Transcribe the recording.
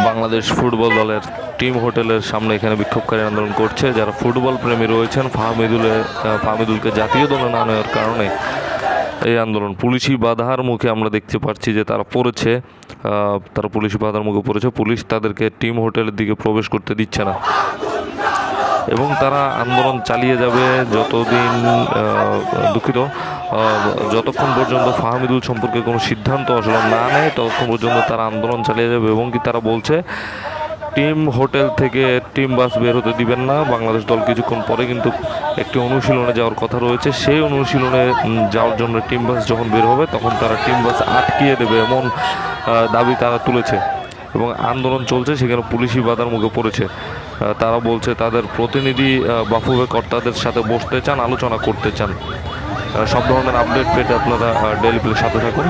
Bangladesh football দলের team হোটেলের সামনে এখানে বিক্ষোভকারী আন্দোলন করছে। যারা ফুটবল প্রেমী রয়েছেন, ফাহমিদুলকে জাতীয় দলে না নেওয়ার কারণে এই আন্দোলন। পুলিশি বাধার মুখে আমরা দেখতে পাচ্ছি যে তারা পুলিশি বাধার মুখে পড়েছে। পুলিশ তাদেরকে টিম হোটেলের দিকে প্রবেশ করতে দিচ্ছে না এবং তারা আন্দোলন চালিয়ে যাবে যতক্ষণ পর্যন্ত ফাহমিদুল সম্পর্কে কোনো সিদ্ধান্ত আসলে না নেয়, ততক্ষণ পর্যন্ত তারা আন্দোলন চালিয়ে যাবে। এবং কি তারা বলছে টিম হোটেল থেকে টিম বাস বের হতে দিবেন না। বাংলাদেশ দল কিছুক্ষণ পরে কিন্তু একটি অনুশীলনে যাওয়ার কথা রয়েছে, সেই অনুশীলনে যাওয়ার জন্য টিম বাস যখন বের হবে তখন তারা টিম বাস আটকিয়ে দেবে, এমন দাবি তারা তুলেছে। এবং আন্দোলন চলছে, সেখানে পুলিশি বাধার মুখে পড়েছে। তারা বলছে তাদের প্রতিনিধি বাফুফে কর্তাদের সাথে বসতে চান, আলোচনা করতে চান। সব ধরনের আপডেট পেতে আপনারা ডেইলি প্লের সাথে থাকুন।